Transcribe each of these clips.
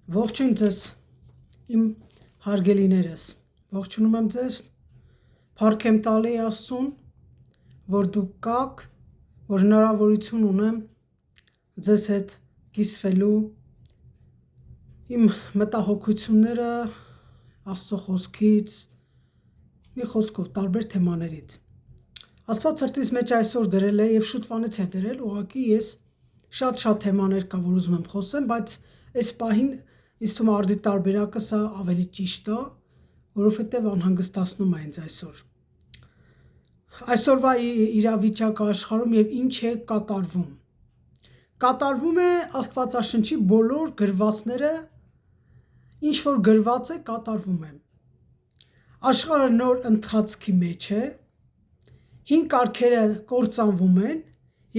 Ողջույն ձեզ, իմ հարգելիներս, ողջունում եմ ձեզ, փառք եմ տալի Աստծուն, որ դուք կաք, որ հնարավորություն ունեմ ձեզ հետ կիսվելու իմ մտահոգությունները Աստծո խոսքից, մի խոսքով տարբեր թեմաներից։ Աստված սրտիս մեջ այսօր դրել է և շուտվանից է դրել, ուղղակի ես շատ թեմաներ կա, որ ուզում եմ խոսեմ, բայց այս պահին ինձ թվում է արդի տարբերակը սա ավելի ճիշտ է, որովհետև անհանգստացնում է ինձ այսօր։ Այսօրվա իրավիճակը աշխարհում եւ ինչ է կատարվում։ Կատարվում է Աստվածաշնչի բոլոր գրվածները, ինչ որ գրված է, կատարվում է։ Աշխարհը նոր ընթացքի մեջ է, հին կարգերը կործանվում են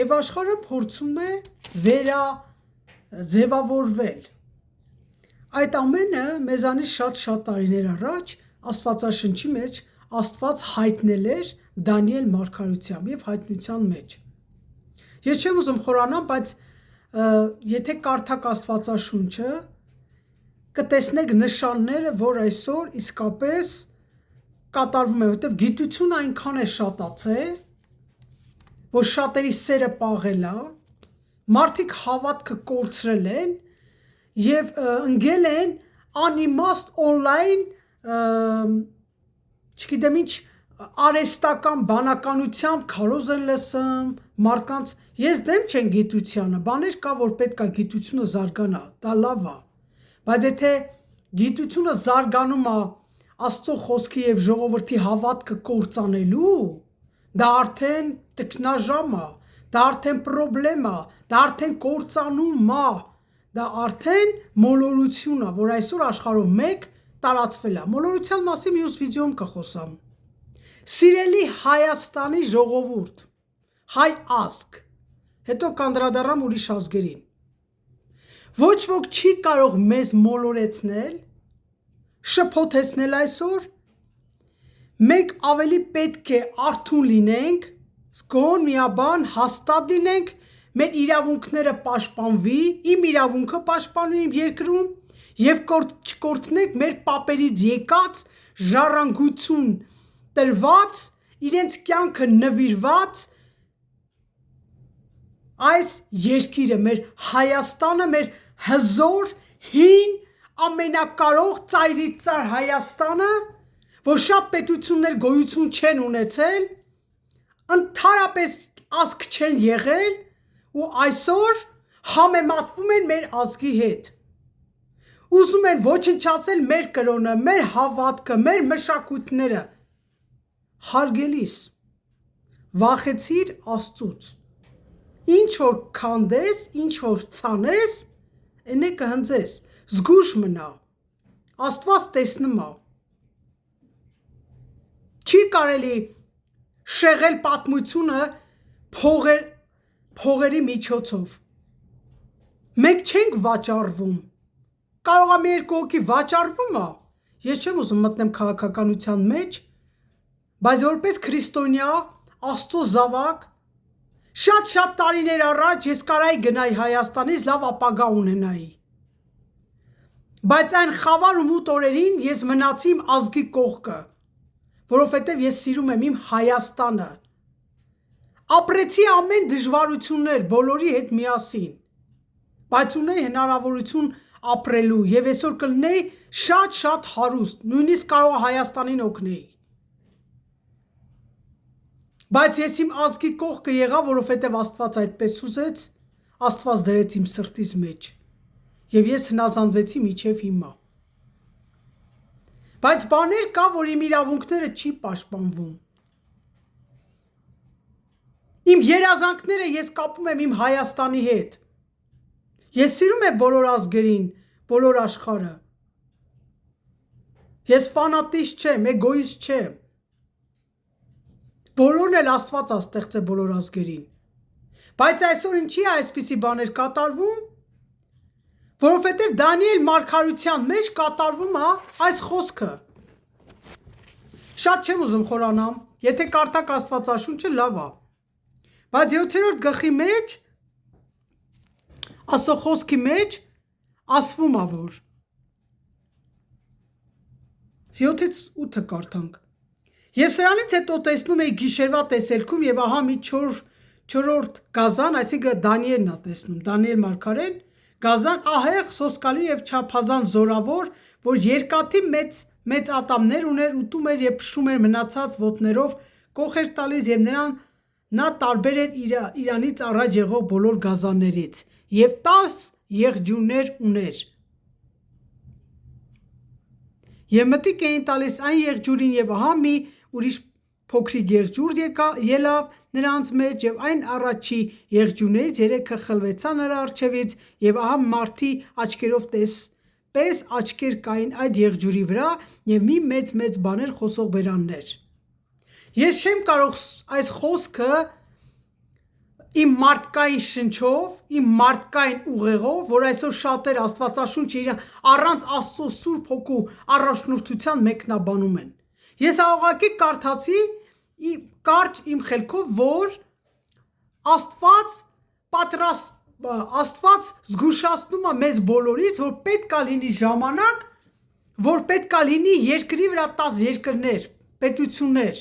եւ աշխարհը փորձում է վերաձևավորվել։ Այդ ամենը մեզանից շատ տարիներ առաջ Աստվածաշնչի մեջ Աստված հայտնել էր Դանիել մարգարությամբ եւ հայտնության մեջ։ Ես չեմ ուզում խորանալ, բայց եթե կարդաք Աստվածաշունչը, կտեսնեք նշանները, որ այսօր իսկապես կատարվում է, որտեղ գիտությունը այնքան է շատացել, որ շատերի սերը պաղել է, մարդիկ հավատքը կորցրել են եւ ընկել են անիմաստ on-line, չգիտեմ ինչ արհեստական բանականությամբ քարոզ են լսում, մարդկանց ես դեմ չեմ գիտությանը, բաներ կա, որ պետք է գիտությունը զարգանա, դա լավ է, բայց եթե գիտությունը զարգանում է Աստծո խոսքի եւ ժողովրդի հավատքը կործանելու, դա արդեն ճգնաժամ է, դա արդեն խնդրեմ է, դա արդեն կործանում է, դա արդեն մոլորություն է, որ այսօր աշխարհով մեկ տարածվել է։ Մոլորության մասին մյուս վիդեոում կխոսամ։ Սիրելի Հայաստանի ժողովուրդ, հայ ազգ, հետո կանդրադառնամ ուրիշ ազգերին։ Ոչ ոք չի կարող մեզ մոլորեցնել, շփոթեցնել այսօր, մենք ավելի պետք է արթուն լինենք, զգոն միաբան հաստատ լինենք, մեր իրավունքները պաշտպանվի, իմ իրավունքը պաշտպանվի իմ երկրում եւ չկորցնենք մեր պապերից եկած ժառանգություն տրված, իրենց կյանքը նվիրված այս երկիրը, մեր Հայաստանը, մեր հզոր, հին, ամենակարող ծայրից ծար Հայաստանը, որ շատ պետություններ գոյություն չեն ունեցել, ընդհանրապես ազգ չեն եղել ու այսօր համեմատվում են մեր ազգի հետ։ Ուզում են ոչնչացնել մեր կրոնը, մեր հավատքը, մեր մշակույթները։ Հարգելիս, վախեցիր Աստծուց։ Ինչ որ քանդես, ինչ որ ցանես, այնե կհնձես, զգույշ մնա, Աստված տեսնում է։ Չի կարելի շեղել պատմությունը փողերի միջոցով։ Մենք չենք վաճառվում։ Կարող է մի երկու հոգի վաճառվում է։ Ես չեմ ուզում մտնեմ քաղաքականության մեջ, բայց որպես քրիստոնյա, Աստծո զավակ, շատ տարիներ առաջ ես կարայի գնայի Հայաստանից, լավ ապագա ունենայի։ Բայց այն խավար ու մութ օրերին ես մնացի իմ ազգի կողքը, որովհետև ես սիրում եմ իմ Հայաստանը։ Ապրեցի ամեն դժվարություններ բոլորի հետ միասին, բայց ունեի հնարավորություն ապրելու եւ այսօր կլինեի շատ հարուստ, նույնիսկ կարող է Հայաստանին օգնեի։ Բայց ես իմ ազգի կողքը եղա, որովհետև Աստված այդպես ուզեց, Աստված դրեց իմ սրտիս մեջ եւ ես հնազանդվեցի մինչեւ հիմա։ Բայց բաներ կա, որ իմ իրավունքները չի պաշտպանվում։ Իմ երազանքները ես կապում եմ իմ Հայաստանի հետ։ Ես սիրում եմ բոլոր ազգերին, բոլոր աշխարհը։ Ես ֆանատիստ չեմ, էգոիստ չեմ։ Բոլորն էլ Աստված է ստեղծել բոլոր ազգերին։ Բայց այսօր ինչի է այսպիսի բաներ կատարվում, որովհետև Դանիել մարգարության մեջ կատարվում է այս խոսքը։ Շատ չեմ ուզում խորանամ, եթե կարդաք Աստվածաշունչը լավ է։ Բայց 7-րդ գլխի մեջ Աստծո խոսքի մեջ ասվում է, որ 7-ից 8 կարդանք։ Եվ սրանից հետո տեսնում էի գիշերվա տեսելքում եւ ահա մի 4-րդ գազան, այսինքն Դանիելն է տեսնում, Դանիել մարգարեն, գազան ահեղ, սոսկալի եւ չափազանց զորավոր, որ երկաթի մեծ ատամներ ուներ, ուտում էր եւ փշում էր մնացած ոտներով, կող էր տալիս եւ նա տարբեր էր իրանից առաջ եղող բոլոր գազաններից եւ 10 եղջյուրներ ուներ։ Եվ մտիկ էին տալիս այն եղջյուրին եւ ահա մի ուրիշ փոքրիկ եղջյուր ելավ նրանց մեջ եւ այն առաջի եղջյուրներից 3-ը խլվեցան նրա առջևից եւ ահա մարդի աչքերով պես աչքեր կային այդ եղջյուրի վրա եւ մի մեծ բաներ խոսող բերաններ։ Ես չեմ կարող այս խոսքը իմ մարդկային շնչով, իմ մարդկային ուղեղով, որ այսօր շատեր Աստվածաշունչը իրան առանց Աստծո Սուրբ Հոգու առաջնորդության մեկնաբանում են։ Ես աղաղակի կարդացի կարճ իմ խելքով, որ Աստված զգուշացնում է մեզ բոլորից, որ պետք է լինի ժամանակ, որ պետք է լինի երկրի վրա 10 երկրներ, պետություններ։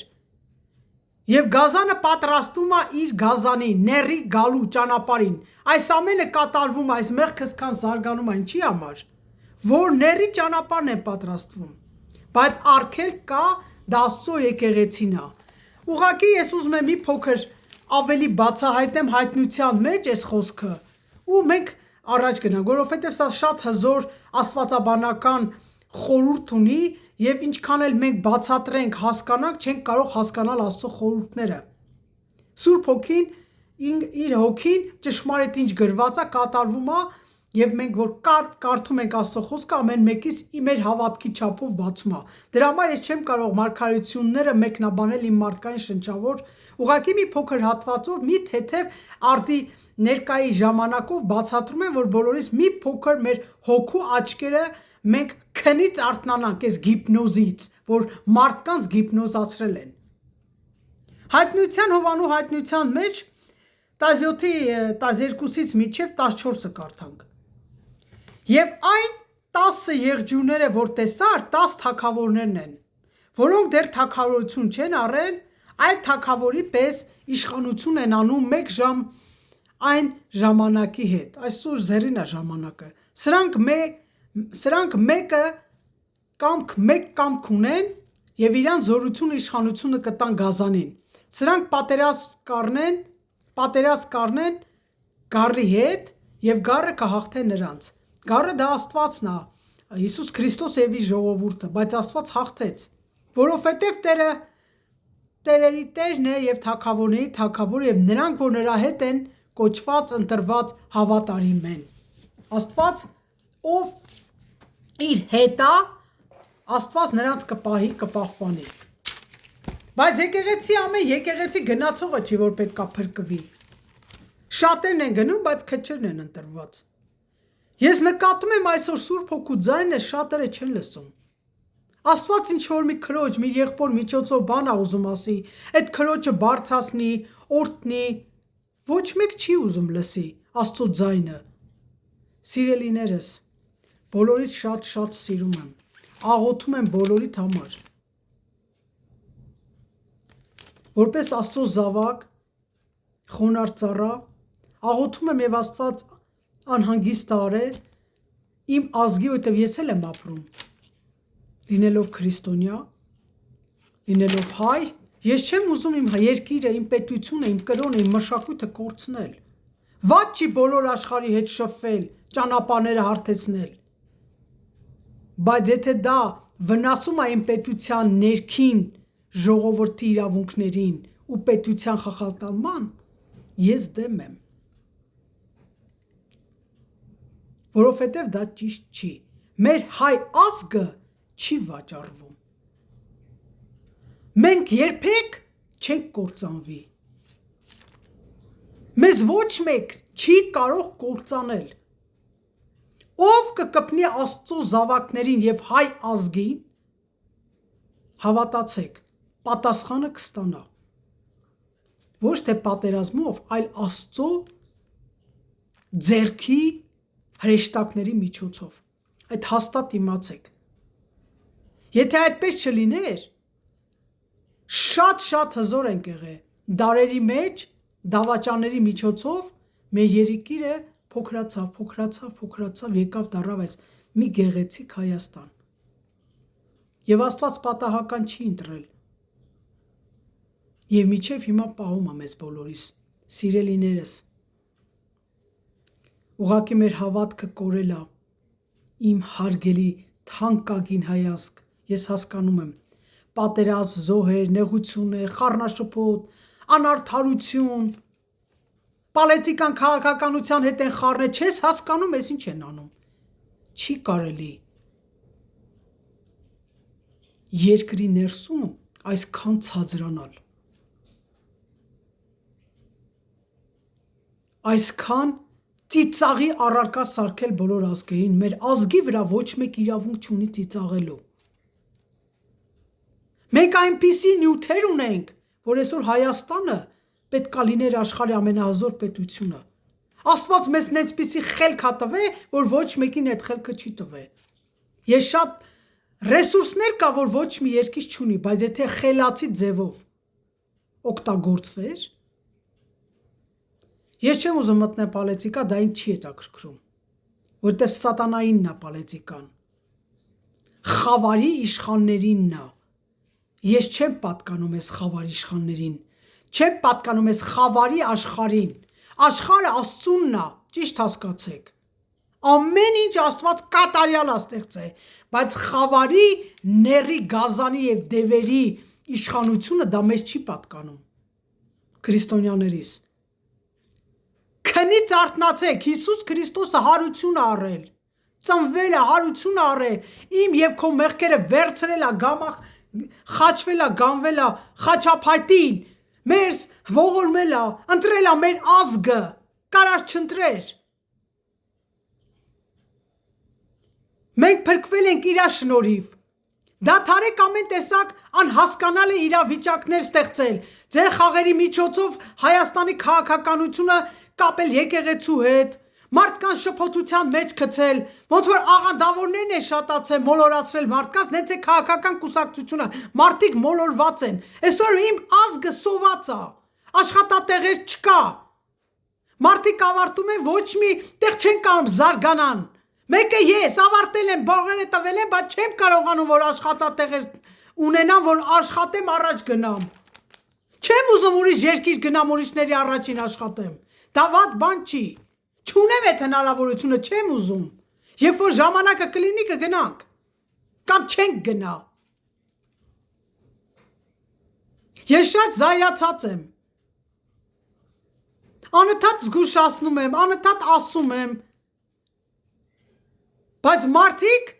Եվ գազանը պատրաստում է իր գազանի ների գալու ճանապարհին։ Այս ամենը կատարվում է, այս մեղքը սկան զարգանում է ինչի համար, որ ների ճանապարհն է պատրաստվում։ Բայց արգելք կա, դա Աստծո եկեղեցին է։ Ուղղակի ես ուզում եմ մի փոքր ավելի բացահայտեմ հայտնության մեջ այս խոսքը, ու մենք առաջ գնանք, որովհետև սա շատ հզոր աստվածաբանական խորհուրդ ունի եւ ինչքան էլ մենք բացատրենք, հասկանանք, չենք կարող հասկանալ Աստծո խորհուրդները։ Սուրբ Հոգին իր հոգին ճշմարիտ ինչ գրված է, կատարվում է եւ մենք որ կարդում ենք Աստծո խոսքը, ամեն մեկից մեր հավատքի չափով բացում է։ Դրա համար ես չեմ կարող մարգարեությունները մեկնաբանել իմ մարդկային շնչավոր, ուղղակի մի փոքր հատվածով, մի թեթև արդի ներկայի ժամանակով բացատրում եմ, որ բոլորիս մի փոքր մեր հոգու աչքերը մենք քնից արթնանանք այս գիպնոզից, որ մարդկանց գիպնոզացրել են։ Հայտնության Հովանու հայտնության մեջ 17-12-ից մինչև 14-ը կարդանք։ Եվ այն 10 եղջյուրները, որ տեսար, 10 թագավորներն են, որոնք դեռ թագավորություն չեն առել, այլ թագավորի պես իշխանություն են անում 1 ժամ այն ժամանակի հետ։ Այսօր զերին է ժամանակը։ Սրանք մեկը մեկ կամք ունեն եւ իրանց զորությունը իշխանությունը կտան գազանին։ Սրանք պատերազմ կառնեն գառի հետ եւ գառը կհաղթե նրանց։ Գառը դա Աստվածն է, Հիսուս Քրիստոս եւ իր ժողովուրդը, բայց Աստված հաղթեց, որովհետեւ Տերը տերերի Տերն է եւ թագավորների թագավոր եւ նրանք, որ նրա հետ են կոչված, ընտրված հավատարիմ են։ Աստված, ով իր հետ է, Աստված նրանց կպահի, կպահպանի։ Բայց եկեղեցի գնացողը չի, որ պետք է փրկվի։ Շատերն են գնում, բայց քչերն են ընտրված։ Ես նկատում եմ այսօր Սուրբ Հոգու ձայնը շատերը չեն լսում։ Աստված ինչ որ մի քրոջ, մի եղբոր միջոցով բան է ուզում ասի, այդ քրոջը բարձրացնի, օրհնի, ոչ մեկ չի ուզում լսի Աստծո ձայնը։ Սիրելիներս, բոլորից շատ սիրում եմ, աղոթում եմ բոլորիդ համար։ Որպես Աստծո զավակ, խոնարհ ծառա, աղոթում եմ եւ Աստված անհանգիստ արել իմ ազգի, որտեվ ես էլ եմ ապրում, լինելով քրիստոնյա, լինելով հայ, ես չեմ ուզում իմ երկիրը, իմ պետությունը, իմ կրոնը, իմ մշակույթը կորցնել։ Ված չի բոլոր աշխարհի հետ շփվել, ճանապարհները հարթեցնել։ Բայց եթե դա վնասում է իմ պետության ներքին ժողովրդի իրավունքներին ու պետության խախատման, ես դեմ եմ։ Որովհետև դա ճիշտ չի։ Մեր հայ ազգը չի վաճառվում։ Մենք երբեք չենք կործանվի։ Մեզ ոչ մեկ չի կարող կործանել։ Ով կկպնի Աստծո զավակներին եւ հայ ազգին, հավատացեք, պատասխանը կստանա։ Ոչ թե պատերազմով, այլ Աստծո ձեռքի հրեշտակների միջոցով։ Այդ հաստատ իմացեք։ Եթե այդպես չլիներ, շատ հզոր ենք եղել, դարերի մեջ, դավաճանների միջոցով, մեր երկիրը փոքրացավ, եկավ դառավ այս մի գեղեցիկ Հայաստան։ Եվ Աստված պատահական չի ընտրել։ Եվ մինչև հիմա պահում է մեզ բոլորիս, սիրելիներս։ Ուղղակի մեր հավատքը կորել է, իմ հարգելի թանկագին հայազգ, ես հասկանում եմ, պատերազմ, զոհեր, նեղություններ, խառնաշփոթ, անարդարություն, պալետիկան քաղաքականության հետ են խառնել, չես հասկանում, ես ինչ են անում։ Չի կարելի երկրի ներսում այսքան ցածրանալ, այսքան ծիծաղի առարկա սարքել բոլոր ազգերին, մեր ազգի վրա ոչ մեկ իրավունք չունի ծիծաղելու։ Մենք այնպիսի նյութեր ունենք, որ այսօր Հայաստանը պետք է լիներ աշխարհի ամենահզոր պետությունը։ Աստված մեզ նեցպիսի խելք է տվել, որ ոչ մեկին այդ խելքը չի տվել։ Ես շատ ռեսուրսներ կա, որ ոչ մի երկիր չունի, բայց եթե խելացի ձևով օգտագործվեր, ես չեմ ուզում մտնել պոլիտիկա, դա ինձ չի հետաքրքրում, որտեղ սատանայինն է պոլիտիկան, խավարի իշխաններինն է։ Ես չեմ պատկանում այս խավարի իշխաններին, չեմ պատկանում այս խավարի աշխարհին։ Աշխարհը Աստծունն է, ճիշտ հասկացեք։ Ամեն ինչ Աստված կատարյալ է ստեղծել, բայց խավարի, ների, գազանի եւ դևերի իշխանությունը դա մեզ չի պատկանում։ Քրիստոնյաներիս քնից արթնացեք, Հիսուս Քրիստոսը հարություն է առել, ծնվել է, հարություն է առել, իմ եւ քո մեղքերը վերցրել է, գամախ խաչվել է, գանվել է խաչափայտին, մեր ողորմել է, ընտրել է մեր ազգը, կարար չընտրեր։ Մենք փրկվել ենք իր շնորհիվ։ Դադարեք ամեն տեսակ անհասկանալի իրավիճակներ ստեղծել, ձեր խաղերի միջոցով Հայաստանի քաղաքականությունը կապել եկեղեցու հետ, մարդկանց շփոթության մեջ գցել, ոնց որ աղանդավորներն են շատացել, մոլորացրել մարդկանց, նենց է քաղաքական կուսակցությունը, մարդիկ մոլորված են։ Այսօր իմ ազգը սոված է, աշխատատեղեր չկա։ Մարդիկ ավարտում են, ոչ մի տեղ չեն կարող զարգանան։ Մեկը ես ավարտել եմ, բողերը տվել եմ, բայց չեմ կարողանում, որ աշխատատեղեր ունենամ, որ աշխատեմ, առաջ գնամ։ Չեմ ուզում ուրիշ երկիր գնամ, ուրիշների առաջին աշխատեմ։ Դա վատ բան չի։ Չունեմ այդ հնարավորությունը, չեմ ուզում։ Երբ որ ժամանակը կլինի, կգնանք։ Կամ չենք գնա։ Ես շատ զայրացած եմ։ Անընդհատ զգուշացնում եմ, անընդհատ ասում եմ, բայց մարդիկ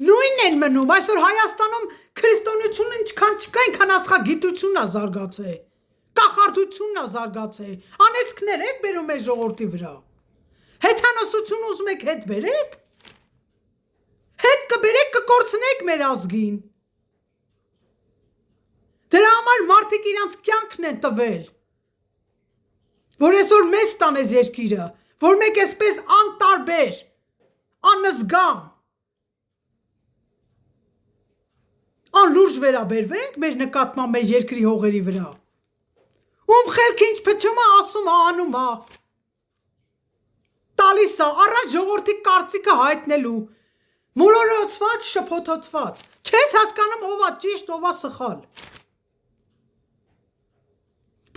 նույնն են մնում։ Այսօր Հայաստանում քրիստոնեությունը ինչքան չկա, այնքան աստղագիտությունն է զարգացել, կախարդությունն է զարգացել, անեծքներ եք բերում այս ժողովրդի վրա։ Հեթանոսություն ուզում եք հետ բերեք։ Հետ կբերեք, կկորցնեք մեր ազգին։ Դրա համար մարդիկ իրանց կյանքն են տվել, որ այսօր մեզ տանես երկիրը, որ մենք այսպես անտարբեր, անզգամ, անլուրջ վերաբերվենք մեր նկատմամբ մեր երկրի հողերի վրա։ Ում խելքը ինչ փչում է, ասում է, անում է, տալիս է, առաջ ժողովրդի կարծիքը հայտնելու, մոլորացված, շփոթացված, չես հասկանում ով է ճիշտ, ով է սխալ։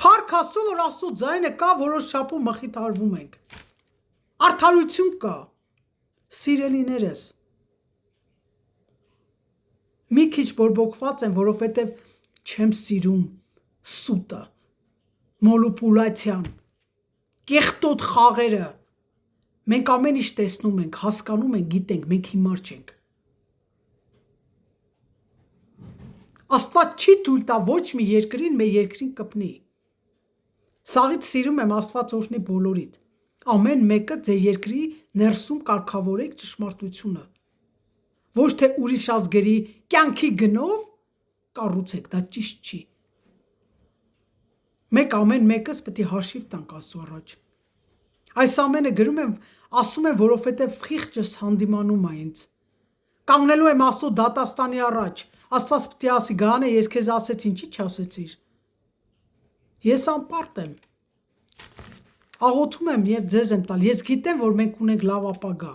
Փառք Աստծո, որ Աստծո ձայնը կա, որոշ չափում մխիթարվում ենք։ Արդարություն կա։ Սիրելիներս, մի քիչ բորբոքված եմ, որովհետև չեմ սիրում սուտը, մոլուպուլացիան, կեղտոտ խաղերը։ Մենք ամեն ինչ տեսնում ենք, հասկանում ենք, գիտենք, մենք հիմար չենք։ Աստված չի թույլ տա ոչ մի երկրին մեր երկրին կպնի։ Սաղից սիրում եմ Աստված օրհնի բոլորիդ։ Ամեն մեկը ձեր երկրի ներսում կարգավորեք ճշմարտությունը։ Ոչ թե ուրիշ ազգերի կյանքի գնով կառուցեք, դա ճիշտ չի։ Մենք ամեն մեկս պետք է հաշիվ տանք Աստծո առաջ։ Այս ամենը գրում եմ, ասում եմ, որովհետև խիղճս հանդիմանում է ինձ։ կանգնելու եմ Աստծո դատաստանի առաջ։ Աստված պետք է ասի գանե ես քեզ ասեցի, ինչի չասեցիր։ Ես անպարտ եմ։ Աղոթում եմ եւ ձեզ եմ տալ։ Ես գիտեմ, որ մենք ունենք լավ ապագա։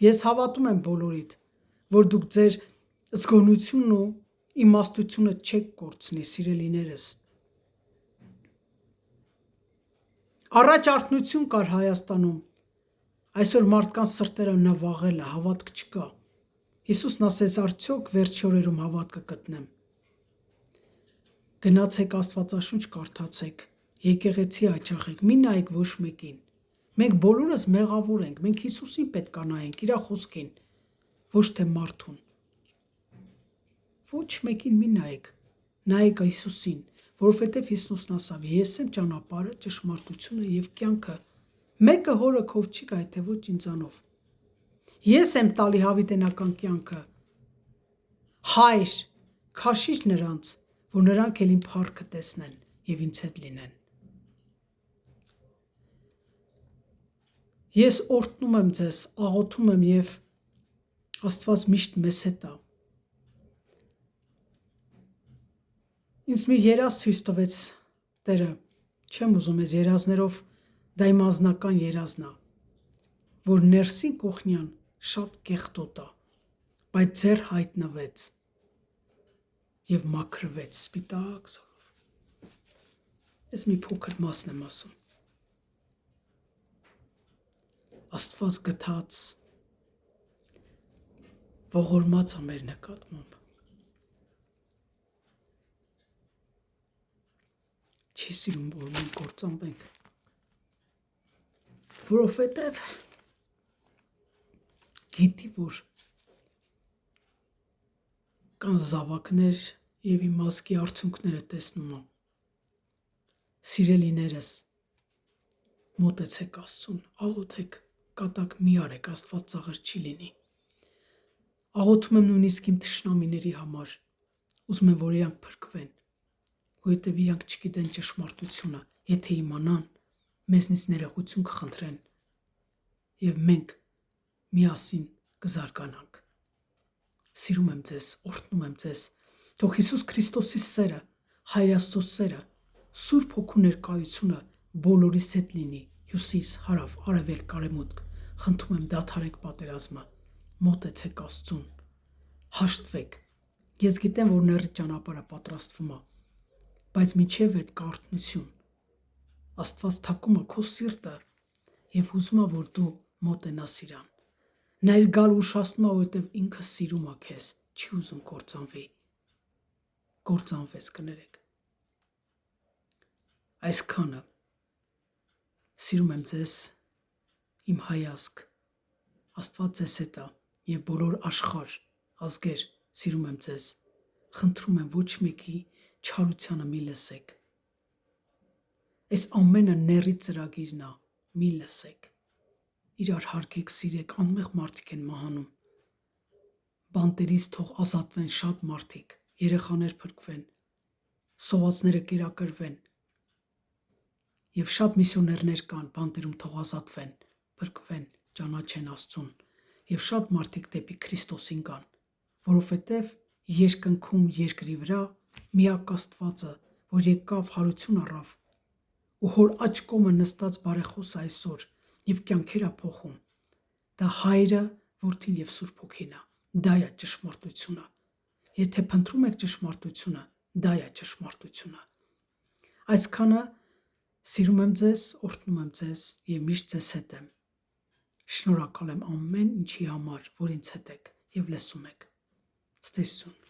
Ես հավատում եմ բոլորիդ, որ դուք ձեր զգոնությունն ու իմաստությունը չեք կորցնի, սիրելիներս։ Առաջ արթնություն կար Հայաստանում։ Այսօր մարդկանց սրտերը նվաղել է, հավատք չկա։ Հիսուսն ասեց, արդյոք վերջի օրերում հավատքը կտնեմ։ Գնացեք Աստվածաշունչ կարդացեք, եկեղեցի հաճախեք, մի նայեք ոչ մեկին։ Մենք բոլորս մեղավոր ենք, մենք Հիսուսին պետք է նայենք, իր խոսքին, ոչ թե մարդուն։ Ոչ մեկին մի նայեք, նայեք Հիսուսին, որովհետև Հիսուսն ասավ, ես եմ ճանապարհը, ճշմարտությունը եւ կյանքը։ Մեկը հորը քով չի գա, թե ոչ ինձանով։ Ես եմ տալի հավիտենական կյանքը։ Հայր, քաշիր նրանց, որ նրանք էլ իմ փառքը տեսնեն եւ ինձ հետ լինեն։ Ես օրհնում եմ ձեզ, աղոթում եմ եւ Աստված միշտ մեզ հետ է։ Ինձ մի երազ ցույց տվեց Տերը, չեմ ուզում ես երազներով, դա իմ անձնական երազն է, որ ներսին կողնյան շատ կեղտոտ է, բայց ձեր հայտնվեց եւ մաքրվեց սպիտակ զորով։ Ես մի փոքր մասն եմ ասում։ Աստված գթած ողորմած է մեր նկատմամբ։ Չի սիրում, որ մենք կործանվենք, որովհետև գիտի, որ կան զավակներ եւ իմ ազգի արդյունքները տեսնում եմ։ Սիրելիներս, մոտեցեք Աստծուն, աղոթեք, կատակ մի արեք, Աստված ծաղր չի լինի։ Աղոթում եմ նույնիսկ իմ թշնամիների համար, ուզում եմ, որ իրանք փրկվեն, որովհետև իրանք չգիտեն ճշմարտությունը, եթե իմանան, մեզնից ներողություն կխնդրեն եւ մենք միասին կզարգանանք։ Սիրում եմ ձեզ, օրհնում եմ ձեզ, թող Հիսուս Քրիստոսի սերը, Հայր Աստծո սերը, Սուրբ Հոգու ներկայությունը բոլորիս հետ լինի, հյուսիս, հարավ, արևելք, արևմուտք։ Խնդրում եմ դադարեք պատերազմը, մոտեցեք Աստծուն, հաշտվեք։ Ես գիտեմ, որ նեռի ճանապարհը պատրաստվում է, բայց միջև այդ կա արթնություն։ Աստված թակում է քո սիրտը եւ ուզում է, որ դու մոտենաս իրան։ Նա իր գալ ուշացնում է, որովհետեւ ինքը սիրում է քեզ, չի ուզում կործանվի։ Կործանվես կներեք։ Այսքանը սիրում եմ ձեզ, իմ հայազգ, Աստված ձեզ հետ է եւ բոլոր աշխարհ, ազգեր, սիրում եմ ձեզ, խնդրում եմ ոչ մեկի չարությանը մի լսեք։ Այս ամենը ների ծրագիրն է, մի լսեք։ Իրար հարգեք, սիրեք, անմեղ մարդիկ են մահանում։ Բանտերից թող ազատվեն շատ մարդիկ, երեխաներ փրկվեն, սովածները կերակրվեն։ Եվ շատ միսիոներներ կան, բանտերում թող ազատվեն, փրկվեն, ճանաչեն Աստծուն, եւ շատ մարդիկ դեպի Քրիստոսին գան, որովհետեւ երկնքում երկրի վրա միակ Աստվածը, որ եկավ հարություն առավ, ու հոր աջ կողմը նստած բարեխոս այսօր եւ կյանքեր է փոխում, դա Հայրը, Որդին եւ Սուրբ Հոգին է, դա է ճշմարտությունը։ Եթե փնտրում եք ճշմարտությունը, դա է ճշմարտությունը։ Այսքանը սիրում եմ ձեզ, օրհնում եմ ձեզ եւ միշտ ձեզ հետ եմ։ Շնորհակալ եմ ամեն ինչի համար, որ ինձ հետ եք եւ լսում եք։ Ստեսություն։